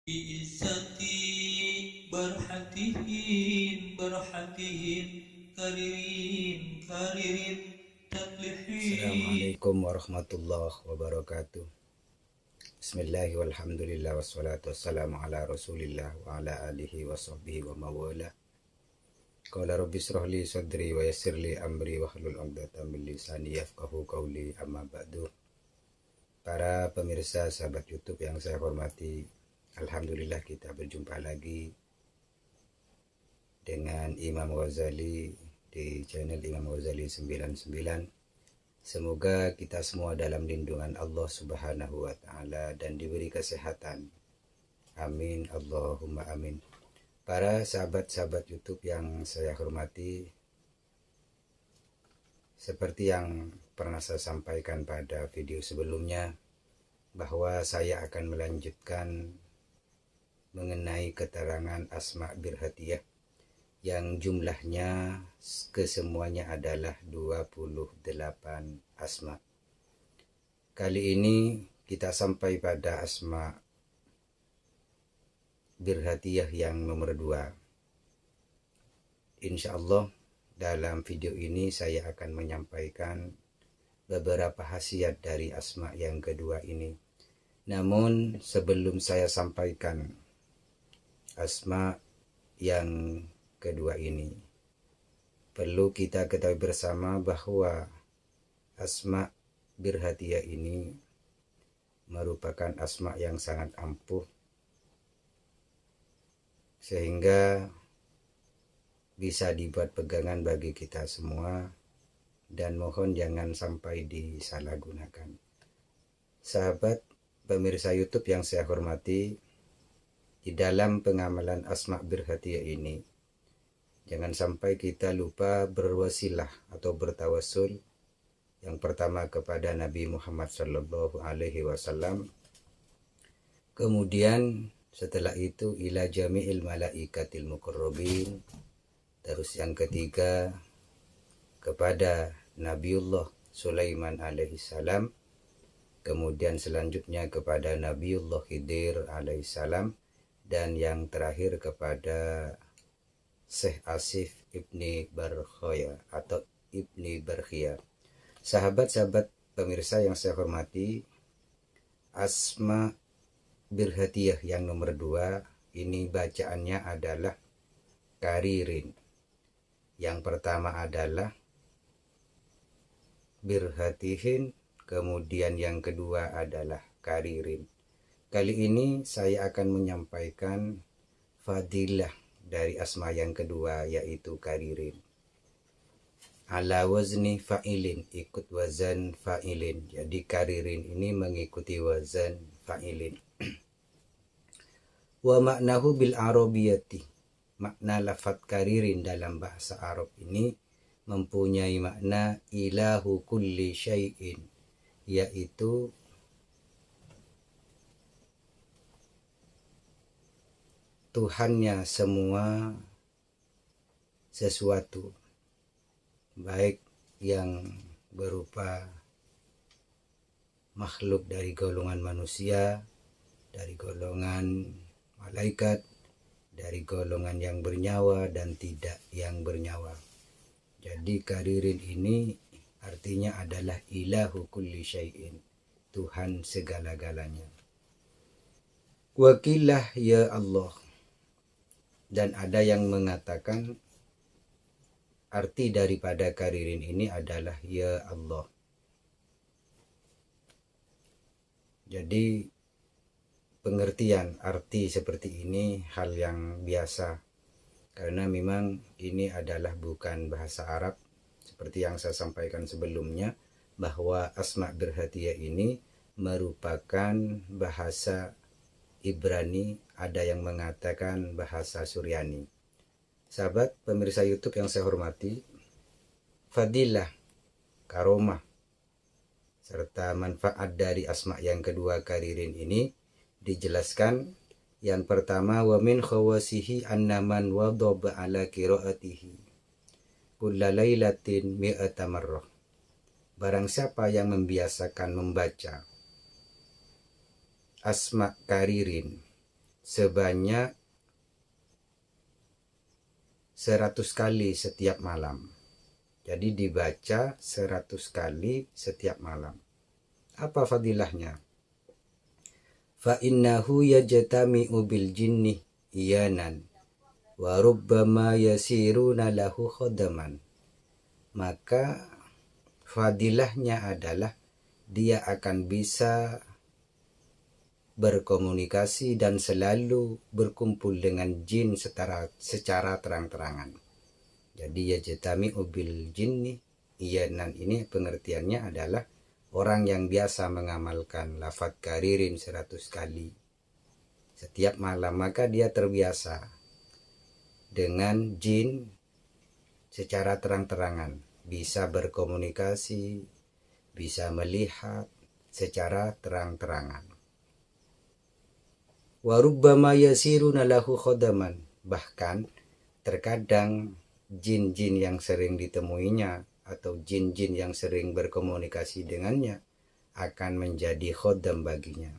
Izzati barhatihin barhatihin karirin karirin tatlihin. Assalamualaikum warahmatullahi wabarakatuh. Bismillahirrahmanirrahim. Walhamdulillah wassalatu wassalamu ala Rasulillah wa ala alihi wa sahbihi wa mawala. Qala rabbi shrah li sadri wa yassir li amri wahlul 'uqdatam min lisani yafqahu qawli, amma ba'du. Para pemirsa sahabat YouTube yang saya hormati, alhamdulillah kita berjumpa lagi dengan Imam Ghazali di channel Imam Ghazali 99. Semoga kita semua dalam lindungan Allah Subhanahu wa Ta'ala dan diberi kesehatan. Amin, Allahumma amin. Para sahabat-sahabat YouTube yang saya hormati, seperti yang pernah saya sampaikan pada video sebelumnya, bahwa saya akan melanjutkan mengenai keterangan Asma Birhatiyah yang jumlahnya kesemuanya adalah 28 asma. Kali ini kita sampai pada Asma Birhatiyah yang nomor 2. Insya Allah dalam video ini saya akan menyampaikan beberapa khasiat dari asma yang kedua ini. Namun sebelum saya sampaikan asma yang kedua ini, perlu kita ketahui bersama bahwa Asma Birhatiyah ini merupakan asma yang sangat ampuh, sehingga bisa dibuat pegangan bagi kita semua, dan mohon jangan sampai disalahgunakan. Sahabat pemirsa YouTube yang saya hormati, di dalam pengamalan Asma Birhatiyah ini, jangan sampai kita lupa berwasilah atau bertawasul, yang pertama kepada Nabi Muhammad Sallallahu Alaihi Wasallam, kemudian setelah itu ila jami'il malaikatil muqarrabin, terus yang ketiga kepada Nabiullah Sulaiman alaihi salam, kemudian selanjutnya kepada Nabiullah Khidir alaihi salam, dan yang terakhir kepada Syekh Asif Ibni Barkhaya atau Ibni Barkhia. Sahabat-sahabat pemirsa yang saya hormati, Asma Birhatiyah yang nomor 2 ini bacaannya adalah karirin. Yang pertama adalah Birhatihin, kemudian yang kedua adalah karirin. Kali ini saya akan menyampaikan fadilah dari asma yang kedua, yaitu karirin. Ala wazni fa'ilin, ikut wazan fa'ilin. Jadi karirin ini mengikuti wazan fa'ilin. Wa maknahu bil arabiyati, makna lafaz karirin dalam bahasa Arab ini mempunyai makna ilahu kulli syai'in, yaitu Tuhannya semua sesuatu, baik yang berupa makhluk dari golongan manusia, dari golongan malaikat, dari golongan yang bernyawa dan tidak yang bernyawa. Jadi karirin ini artinya adalah ilahu kulli syai'in, Tuhan segala-galanya. Wakilah ya Allah, dan ada yang mengatakan arti daripada karirin ini adalah ya Allah. Jadi pengertian arti seperti ini hal yang biasa, karena memang ini adalah bukan bahasa Arab, seperti yang saya sampaikan sebelumnya, bahwa Asma Birhatiyah ini merupakan bahasa Ibrani, ada yang mengatakan bahasa Suryani. Sahabat pemirsa YouTube yang saya hormati, fadilah, karomah, serta manfaat dari asma yang kedua karirin ini dijelaskan. Yang pertama, wa min khawasihi anna man wadaba ala qiraatihi kulla lailatin mi'ata marrah. Barang siapa yang membiasakan membaca asma karirin sebanyak 100 kali setiap malam. Jadi dibaca 100 kali setiap malam. Apa fadilahnya? Fa innahu yajtami'u bil jinni iyanan wa rubbama yasiruna lahu khadaman. Maka fadilahnya adalah dia akan bisa berkomunikasi dan selalu berkumpul dengan jin secara terang-terangan. Jadi yajtami'u bil jinni iyanan, ini pengertiannya adalah orang yang biasa mengamalkan lafaz karirin 100 kali setiap malam, maka dia terbiasa dengan jin secara terang-terangan, bisa berkomunikasi, bisa melihat secara terang-terangan. Wa rubbama yasiruna lahu khadaman, bahkan terkadang jin-jin yang sering ditemuinya atau jin-jin yang sering berkomunikasi dengannya akan menjadi khodam baginya.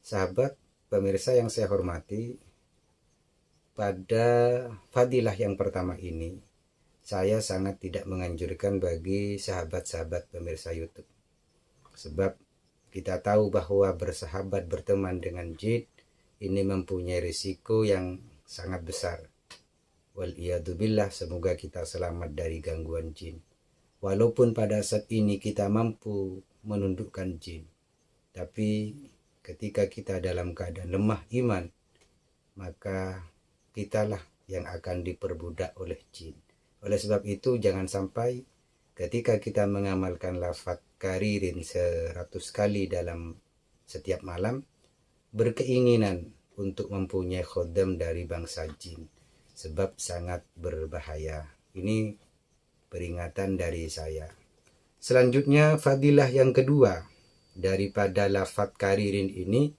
Sahabat pemirsa yang saya hormati, pada fadilah yang pertama ini saya sangat tidak menganjurkan bagi sahabat-sahabat pemirsa YouTube. Sebab kita tahu bahwa bersahabat berteman dengan jin ini mempunyai risiko yang sangat besar. Waliyadzubillah, semoga kita selamat dari gangguan jin. Walaupun pada saat ini kita mampu menundukkan jin, tapi ketika kita dalam keadaan lemah iman, maka kitalah yang akan diperbudak oleh jin. Oleh sebab itu jangan sampai ketika kita mengamalkan lafaz karirin 100 kali dalam setiap malam, berkeinginan untuk mempunyai khodam dari bangsa jin, sebab sangat berbahaya. Ini peringatan dari saya. Selanjutnya fadilah yang kedua daripada lafaz karirin ini,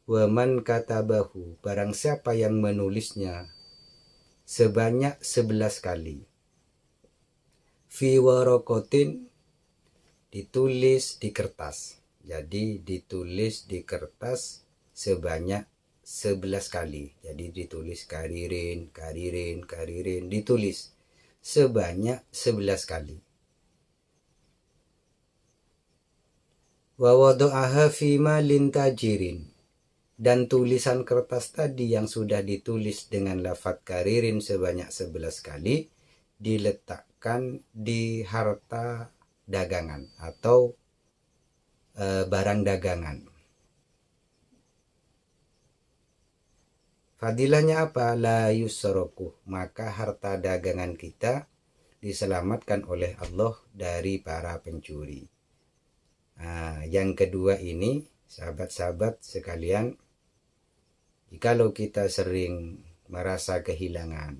waman katabahu, barang siapa yang menulisnya sebanyak 11 kali. Fi warokotin, ditulis di kertas. Jadi ditulis di kertas sebanyak 11 kali. Jadi ditulis karirin, karirin, karirin, ditulis sebanyak 11 kali. Wa wadu'aha fi malin tajirin, dan tulisan kertas tadi yang sudah ditulis dengan lafaz karirin sebanyak 11 kali diletakkan di harta dagangan atau barang dagangan. Fadilahnya apa? La yusroku, maka harta dagangan kita diselamatkan oleh Allah dari para pencuri. Nah, yang kedua ini, sahabat-sahabat sekalian, jikalau kita sering merasa kehilangan,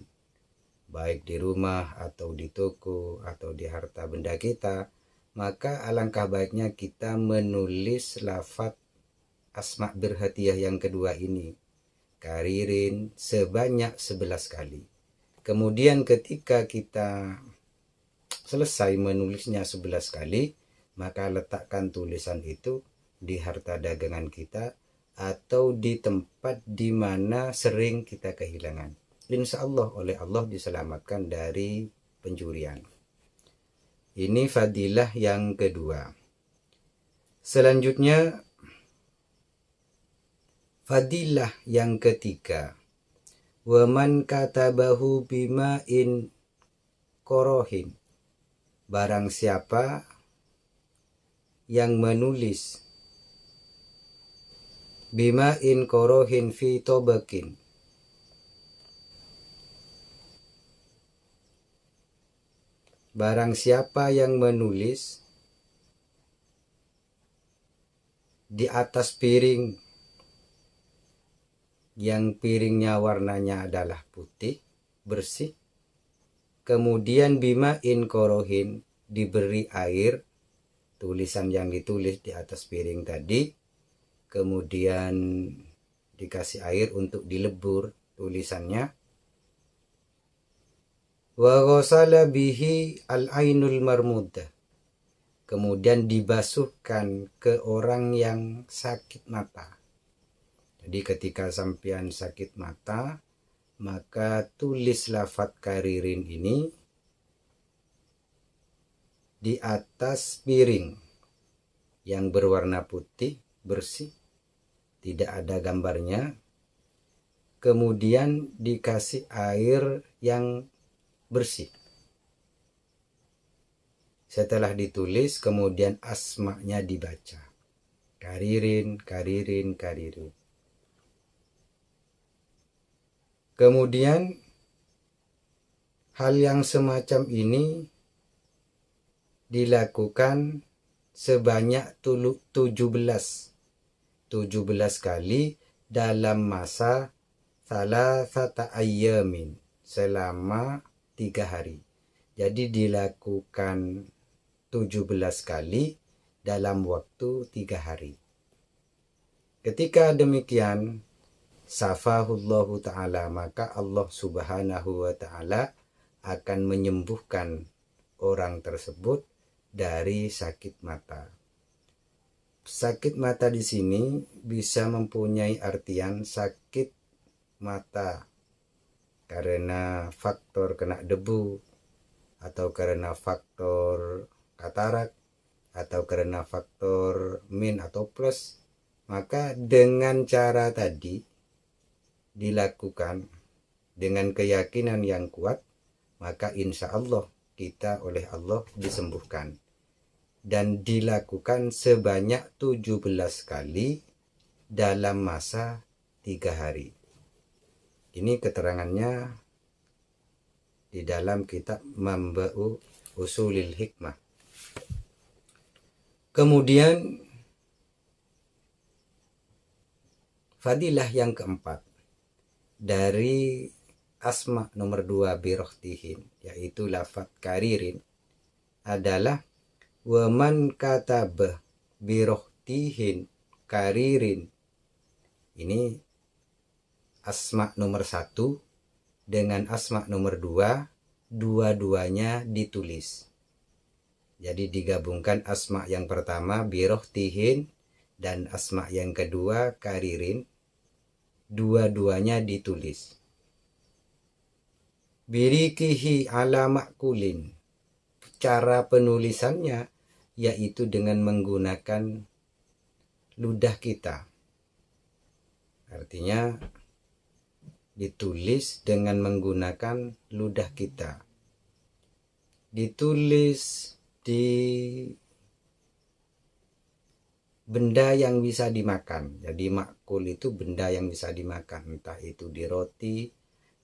baik di rumah atau di toko atau di harta benda kita, maka alangkah baiknya kita menulis lafaz asma birhatiyah yang kedua ini, karirin, sebanyak 11 kali. Kemudian ketika kita selesai menulisnya 11 kali, maka letakkan tulisan itu di harta dagangan kita atau di tempat di mana sering kita kehilangan. Insya Allah oleh Allah diselamatkan dari pencurian. Ini fadilah yang kedua. Selanjutnya fadilah yang ketiga, waman katabahu bima'in korohin, barang siapa yang menulis bima'in korohin fi tobakin, barang siapa yang menulis di atas piring yang piringnya warnanya adalah putih, bersih, kemudian bima'in korohin, diberi air, tulisan yang ditulis di atas piring tadi, kemudian dikasih air untuk dilebur tulisannya. Wa ghasala bihi al-ainul marmudah, kemudian dibasuhkan ke orang yang sakit mata. Jadi ketika sampean sakit mata, maka tulis lafaz karirin ini di atas piring yang berwarna putih bersih, tidak ada gambarnya. Kemudian dikasih air yang bersih. Setelah ditulis, kemudian asma'nya dibaca. Karirin, karirin, karirin. Kemudian hal yang semacam ini dilakukan sebanyak 17 kali dalam masa salasata ayyamin, selama 3 hari. Jadi dilakukan 17 kali dalam waktu 3 hari. Ketika demikian, safahullahu ta'ala, maka Allah subhanahu wa ta'ala akan menyembuhkan orang tersebut dari sakit mata. Sakit mata di sini bisa mempunyai artian sakit mata karena faktor kena debu, atau karena faktor katarak, atau karena faktor min atau plus. Maka dengan cara tadi dilakukan dengan keyakinan yang kuat, maka insya Allah kita oleh Allah disembuhkan. Dan dilakukan sebanyak 17 kali dalam masa 3 hari. Ini keterangannya di dalam kitab Mamba'u Usulil Hikmah. Kemudian fadilah yang keempat dari asma nomor 2 birohtihin, yaitu lafaz karirin, adalah waman katabah birohtihin karirin. Ini asma nomor 1 dengan asma nomor 2, dua-duanya ditulis. Jadi digabungkan asma yang pertama birohtihin dan asma yang kedua karirin, dua-duanya ditulis. Birikihi ala makulin, cara penulisannya yaitu dengan menggunakan ludah kita. Artinya ditulis dengan menggunakan ludah kita. Ditulis di benda yang bisa dimakan. Jadi makul itu benda yang bisa dimakan, entah itu di roti,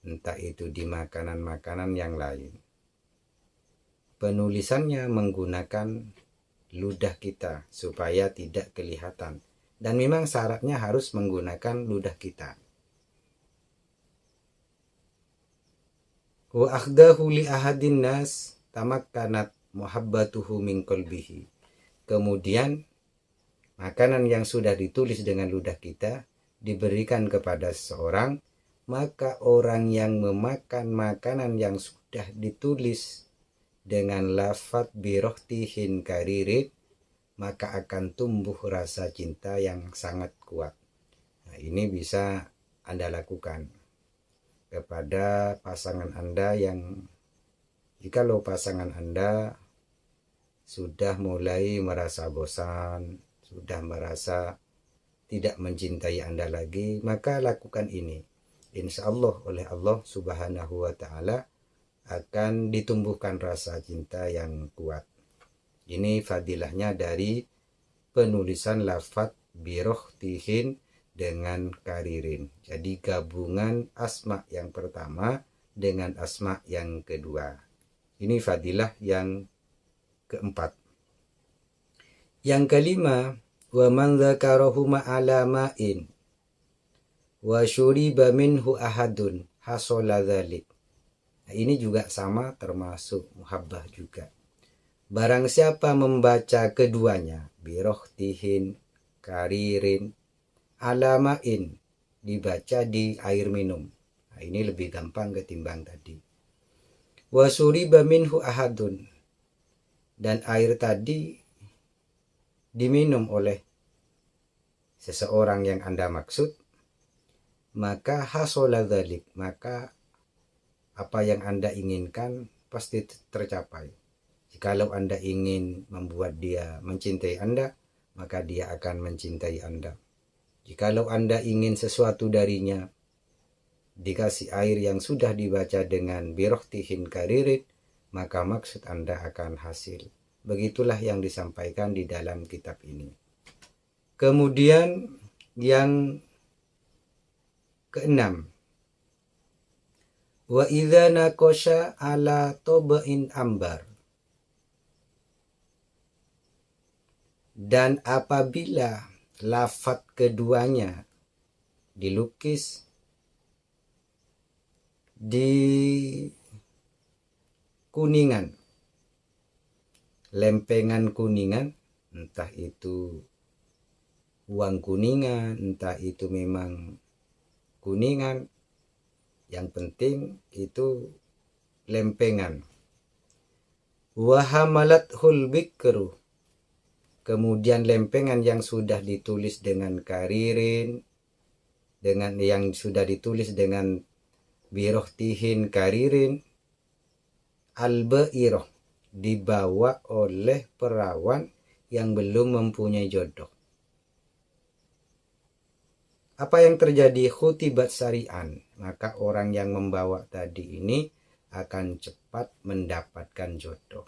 entah itu di makanan-makanan yang lain. Penulisannya menggunakan ludah kita supaya tidak kelihatan. Dan memang syaratnya harus menggunakan ludah kita. Wa akhdahu li ahadin nas tamakkanat muhabbatuhu min qalbihi. Kemudian makanan yang sudah ditulis dengan ludah kita diberikan kepada seseorang, maka orang yang memakan makanan yang sudah ditulis dengan lafaz birohtihin karirin, maka akan tumbuh rasa cinta yang sangat kuat. Nah, ini bisa Anda lakukan kepada pasangan Anda yang, jikalau pasangan Anda sudah mulai merasa bosan, sudah merasa tidak mencintai Anda lagi, maka lakukan ini. Insya Allah oleh Allah subhanahu wa ta'ala akan ditumbuhkan rasa cinta yang kuat. Ini fadilahnya dari penulisan lafaz birohtihin dengan karirin. Jadi gabungan asma yang pertama dengan asma yang kedua. Ini fadilah yang keempat. Yang kelima, wa man dzakarahu ma'ala ma'in wa syuriba minhu ahadun hasala dzalik. Nah, ini juga sama, termasuk muhabbah juga. Barang siapa membaca keduanya, birohtihin, karirin, alamain, dibaca di air minum. Nah, ini lebih gampang ketimbang tadi. Wa syuriba minhu ahadun, dan air tadi diminum oleh seseorang yang Anda maksud, maka hasola dzalik, maka apa yang Anda inginkan pasti tercapai. Jikalau Anda ingin membuat dia mencintai Anda, maka dia akan mencintai Anda. Jikalau Anda ingin sesuatu darinya, dikasih air yang sudah dibaca dengan birohtihin karirin, maka maksud Anda akan hasil. Begitulah yang disampaikan di dalam kitab ini. Kemudian yang keenam, wa idza naqasha ala tabain ambar, dan apabila lafaz keduanya dilukis di kuningan, lempengan kuningan, entah itu uang kuningan, entah itu memang kuningan, yang penting itu lempengan. Wahamalat bikru, kemudian lempengan yang sudah ditulis dengan karirin, dengan yang sudah ditulis dengan birohtihin karirin, al-ba'iroh, dibawa oleh perawan yang belum mempunyai jodoh. Apa yang terjadi? Khutibat syari'an, maka orang yang membawa tadi ini akan cepat mendapatkan jodoh.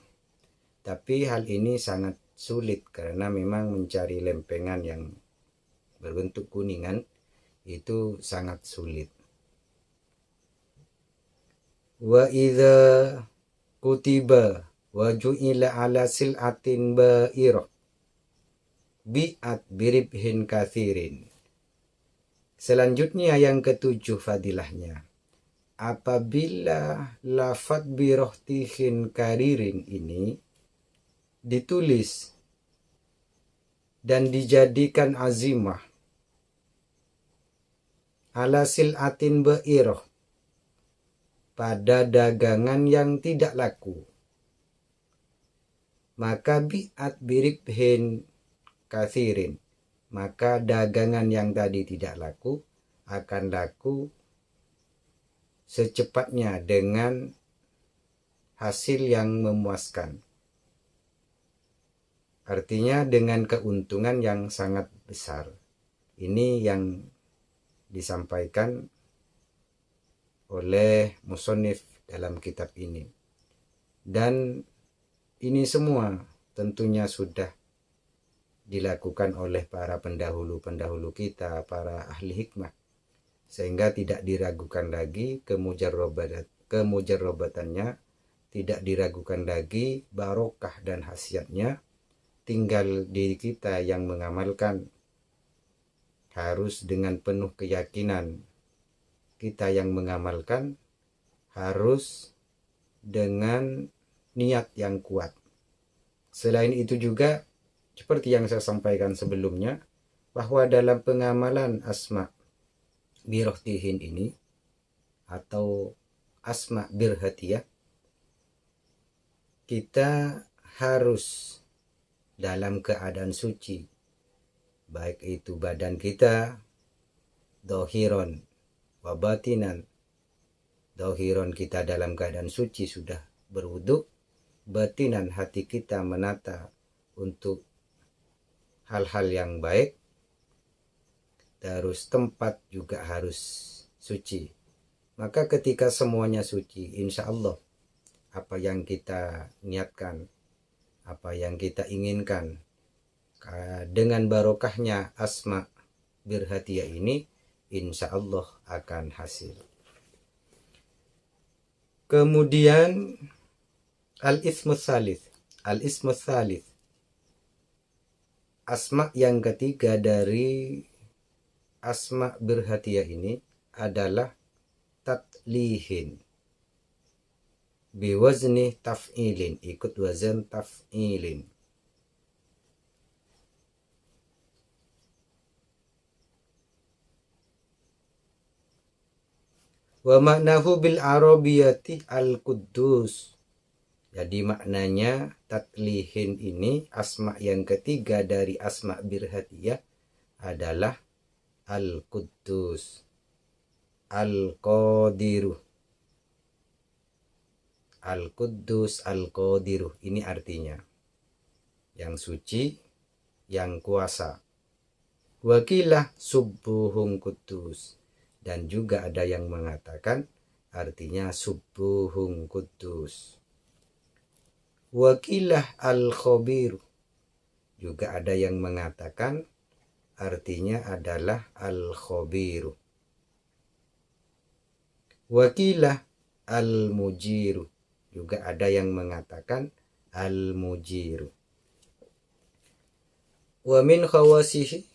Tapi hal ini sangat sulit karena memang mencari lempengan yang berbentuk kuningan itu sangat sulit. Wa idza kutiba wa ju'ila ala sil'atin ba'irah bi'at biribhin kathirin. Selanjutnya yang ketujuh fadilahnya, apabila lafaz birohtihin karirin ini ditulis dan dijadikan azimah ala sil'atin ba'irah, pada dagangan yang tidak laku, maka bi'at biribhin kathirin, maka dagangan yang tadi tidak laku akan laku secepatnya dengan hasil yang memuaskan. Artinya dengan keuntungan yang sangat besar. Ini yang disampaikan oleh musonif dalam kitab ini. Dan ini semua tentunya sudah dilakukan oleh para pendahulu-pendahulu kita, para ahli hikmah, sehingga tidak diragukan lagi kemujarrobatannya, tidak diragukan lagi barokah dan khasiatnya. Tinggal diri kita yang mengamalkan, harus dengan penuh keyakinan. Kita yang mengamalkan harus dengan niat yang kuat. Selain itu juga, seperti yang saya sampaikan sebelumnya, bahwa dalam pengamalan asma birohtihin ini atau asma birhatiyah, kita harus dalam keadaan suci, baik itu badan kita, dohiron wabatinan, dohiron kita dalam keadaan suci sudah berwudu, batinan hati kita menata untuk hal-hal yang baik, terus tempat juga harus suci. Maka ketika semuanya suci, insya Allah apa yang kita niatkan, apa yang kita inginkan, dengan barokahnya asma birhatiyah ini, insya Allah akan hasil. Kemudian al-ismus tsalits, asma yang ketiga dari asma birhatiyah ini adalah tatlihin biwazni taf'ilin, ikut wazan taf'ilin. Wa maknahu bil arabiyati al-quddus. Jadi maknanya tatlihin ini, asma yang ketiga dari asma birhatiyah adalah al-quddus. Al-Qadiru. Al-Quddus, Al-Qadiru. Ini artinya yang suci, yang kuasa. Wakilah Subuhun Quddus. Dan juga ada yang mengatakan artinya Subuhun Quddus. Wakilah Al-Khabiru. Juga ada yang mengatakan artinya adalah Al-Khabiru. Wakilah Al-Mujiru. Juga ada yang mengatakan Al-Mujiru. Wa min khawasihi,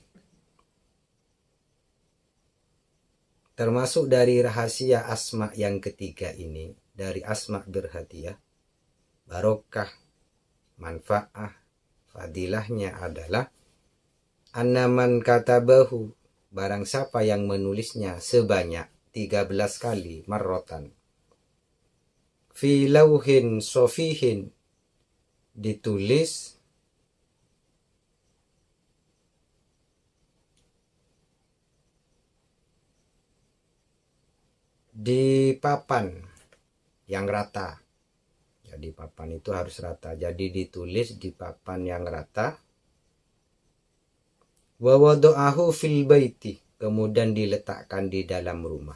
termasuk dari rahasia asma yang ketiga ini, dari asma berhadiah, barokah, manfaah, fadilahnya adalah annaman katabahu, barang siapa yang menulisnya sebanyak 13 kali marrotan, fi lauhin sofihin, ditulis di papan yang rata. Jadi papan itu harus rata. Jadi ditulis di papan yang rata. Wa wada'ahu fil baiti, kemudian diletakkan di dalam rumah.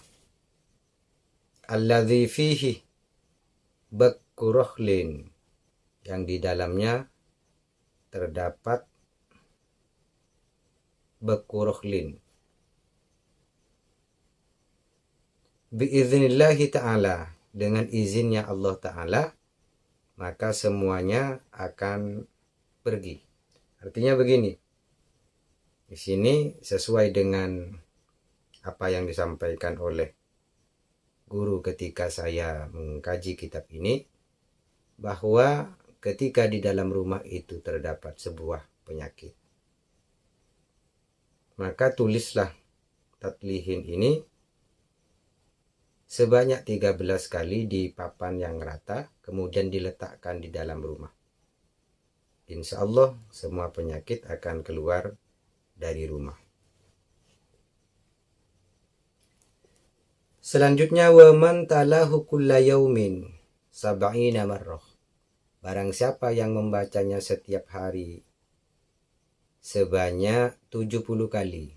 Alladzi fihi bakkurohlin, yang di dalamnya terdapat bakkurohlin. Biiznillahi ta'ala, dengan izinnya Allah Ta'ala, maka semuanya akan pergi. Artinya begini, di sini sesuai dengan apa yang disampaikan oleh guru ketika saya mengkaji kitab ini, bahwa ketika di dalam rumah itu terdapat sebuah penyakit, maka tulislah tatlihin ini sebanyak 13 kali di papan yang rata, kemudian diletakkan di dalam rumah. Insya Allah semua penyakit akan keluar dari rumah. Selanjutnya, wa man talahu kulla yaumin sab'ina marrah, barang siapa yang membacanya setiap hari sebanyak 70 kali,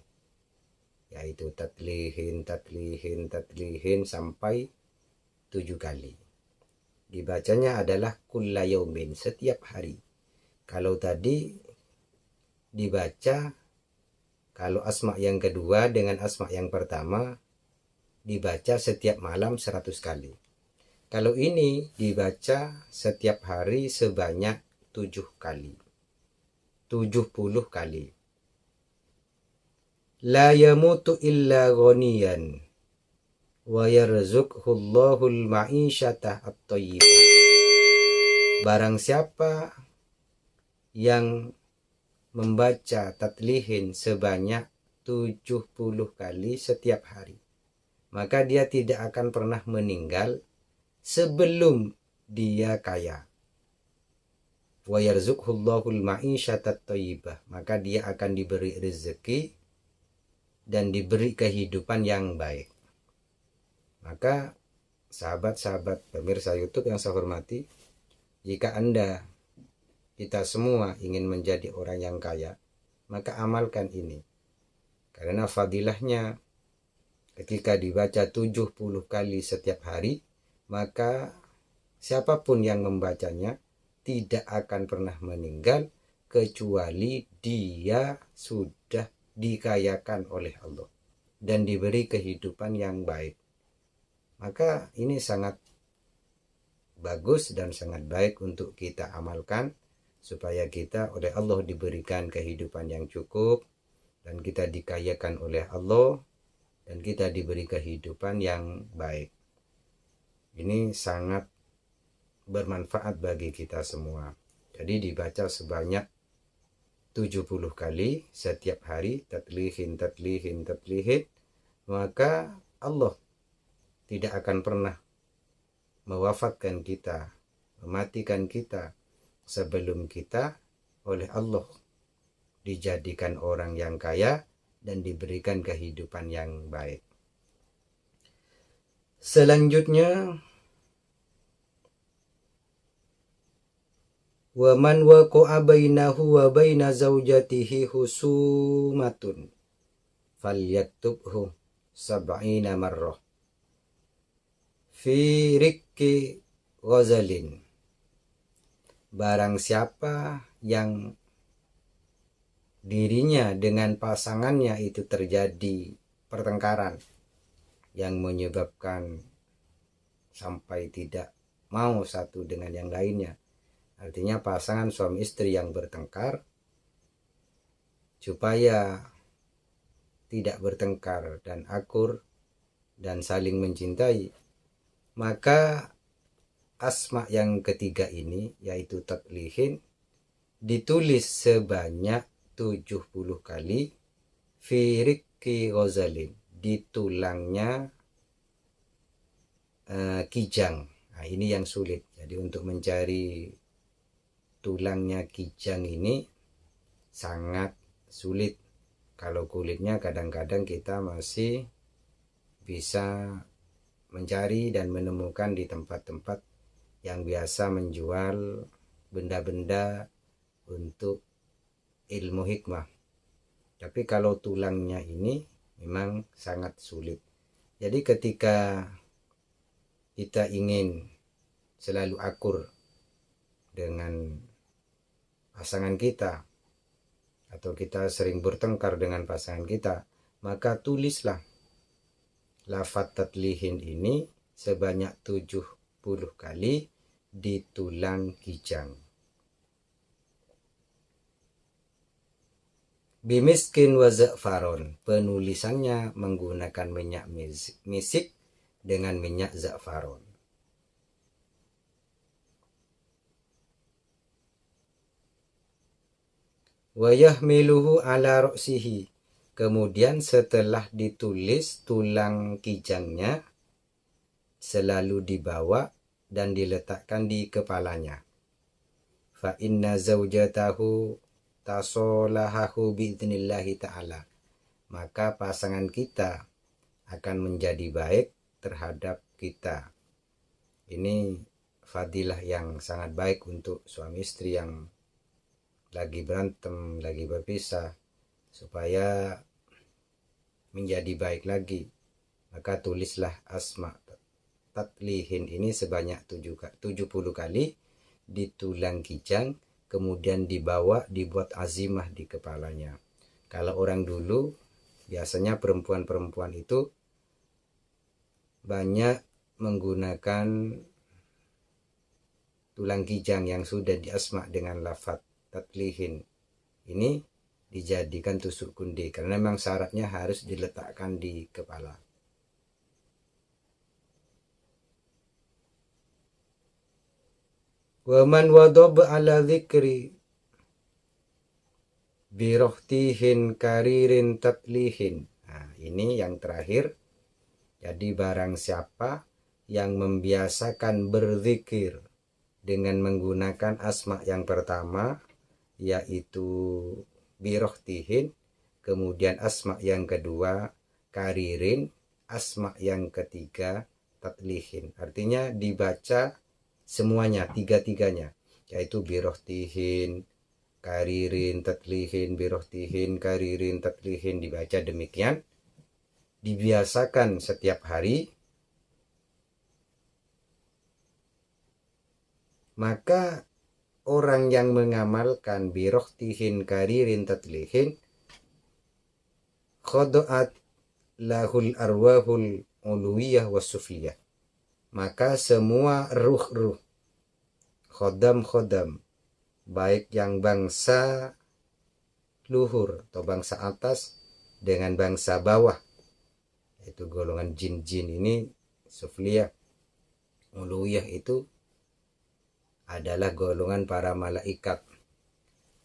yaitu tatlihin, tatlihin, tatlihin sampai 7 kali. Dibacanya adalah kulla yaumin, setiap hari. Kalau tadi dibaca, kalau asma yang kedua dengan asma yang pertama dibaca setiap malam 100 kali. Kalau ini dibaca setiap hari sebanyak 7 kali. 70 kali. La yamutu illa ghaniyan wa yarzuqhullahul ma'isyata at-thayyibah. Barang siapa yang membaca tatlihin sebanyak 70 kali setiap hari, maka dia tidak akan pernah meninggal sebelum dia kaya. Wa yarzuqhullahul ma'isyata at-thayyibah, maka dia akan diberi rezeki dan diberi kehidupan yang baik. Maka sahabat-sahabat pemirsa YouTube yang saya hormati, jika Anda, kita semua ingin menjadi orang yang kaya, maka amalkan ini. Karena fadilahnya ketika dibaca 70 kali setiap hari, maka siapapun yang membacanya tidak akan pernah meninggal kecuali dia sudah dikayakan oleh Allah dan diberi kehidupan yang baik. Maka ini sangat bagus dan sangat baik untuk kita amalkan, supaya kita oleh Allah diberikan kehidupan yang cukup, dan kita dikayakan oleh Allah, dan kita diberi kehidupan yang baik. Ini sangat bermanfaat bagi kita semua. Jadi dibaca sebanyak 70 kali setiap hari, tatlihin, tatlihin, tatlihin, maka Allah tidak akan pernah mewafatkan kita, mematikan kita sebelum kita oleh Allah dijadikan orang yang kaya dan diberikan kehidupan yang baik. Selanjutnya, wa man waqa'a bainahu wa baina zaujatihi husumatun falyaktubhu sab'ina marrah fi rikki ghazalin. Barang siapa yang dirinya dengan pasangannya itu terjadi pertengkaran yang menyebabkan sampai tidak mau satu dengan yang lainnya, artinya pasangan suami istri yang bertengkar, supaya tidak bertengkar dan akur dan saling mencintai, maka asma yang ketiga ini, yaitu tatlihin, ditulis sebanyak 70 kali fi rikki ghazalin, di tulangnya kijang. Nah, ini yang sulit. Jadi untuk mencari tulangnya kijang ini sangat sulit. Kalau kulitnya kadang-kadang kita masih bisa mencari dan menemukan di tempat-tempat yang biasa menjual benda-benda untuk ilmu hikmah. Tapi kalau tulangnya ini memang sangat sulit. Jadi ketika kita ingin selalu akur dengan pasangan kita, atau kita sering bertengkar dengan pasangan kita, maka tulislah lafaz tatlihin ini sebanyak 70 kali di tulang kijang. Bimiskin wa za'faron, penulisannya menggunakan minyak misik dengan minyak za'faron. Wa yahmiluhu ala ra'sihi, kemudian setelah ditulis tulang kijangnya selalu dibawa dan diletakkan di kepalanya. Fa inna zaujatahu tasolahahu bi'idnillahi ta'ala, maka pasangan kita akan menjadi baik terhadap kita. Ini fadilah yang sangat baik untuk suami istri yang lagi berantem, lagi berpisah, supaya menjadi baik lagi. Maka tulislah asma tatlihin ini sebanyak 70 kali di tulang kijang, kemudian dibuat azimah di kepalanya. Kalau orang dulu, biasanya perempuan-perempuan itu banyak menggunakan tulang kijang yang sudah diasma dengan lafaz tatlihin. Ini dijadikan tusuk kundi, karena memang syaratnya harus diletakkan di kepala. Wa man wadab ala dzikri birohtihin karirin tatlihin. Nah, ini yang terakhir. Jadi barang siapa yang membiasakan berzikir dengan menggunakan asma yang pertama, yaitu birohtihin, kemudian asma yang kedua karirin, asma yang ketiga tatlihin. Artinya dibaca semuanya, tiga-tiganya, yaitu birohtihin, karirin, tatlihin, birohtihin, karirin, tatlihin, dibaca demikian, dibiasakan setiap hari, maka orang yang mengamalkan birohtihin, karirin, tatlihin, khodoat lahul arwahul uluwiyah wasufliyah, maka semua ruh-ruh, khodam-khodam, baik yang bangsa luhur atau bangsa atas dengan bangsa bawah, yaitu golongan jin-jin ini, sufliyah, uluwiyah itu adalah golongan para malaikat,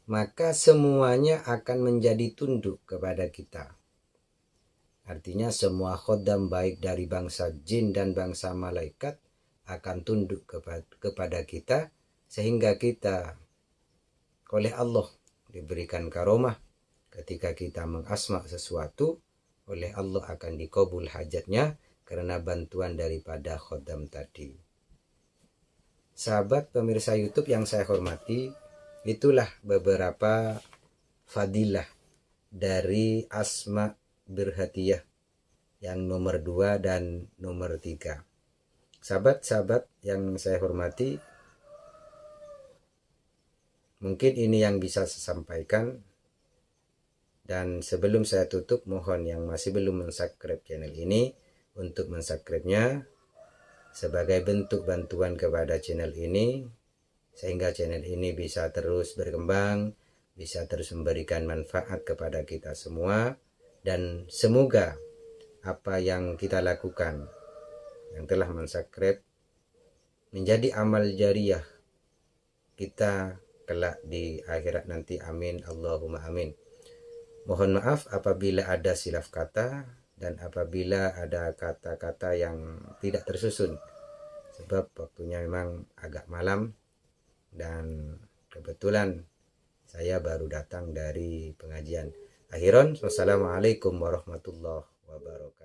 maka semuanya akan menjadi tunduk kepada kita. Artinya semua khodam baik dari bangsa jin dan bangsa malaikat akan tunduk kepada kita, sehingga kita oleh Allah diberikan karomah. Ketika kita mengasma sesuatu, oleh Allah akan dikabul hajatnya, karena bantuan daripada khodam tadi. Sahabat pemirsa YouTube yang saya hormati, itulah beberapa fadilah dari Asma Birhatiyah yang nomor 2 dan nomor 3. Sahabat-sahabat yang saya hormati, mungkin ini yang bisa saya sampaikan. Dan sebelum saya tutup, mohon yang masih belum mensubscribe channel ini untuk mensubscribe-nya sebagai bentuk bantuan kepada channel ini, sehingga channel ini bisa terus berkembang, bisa terus memberikan manfaat kepada kita semua, dan semoga apa yang kita lakukan, yang telah mensubscribe, menjadi amal jariah kita kelak di akhirat nanti. Amin, Allahumma amin. Mohon maaf apabila ada silap kata dan apabila ada kata-kata yang tidak tersusun, sebab waktunya memang agak malam dan kebetulan saya baru datang dari pengajian. Akhiran, wassalamualaikum warahmatullahi wabarakatuh.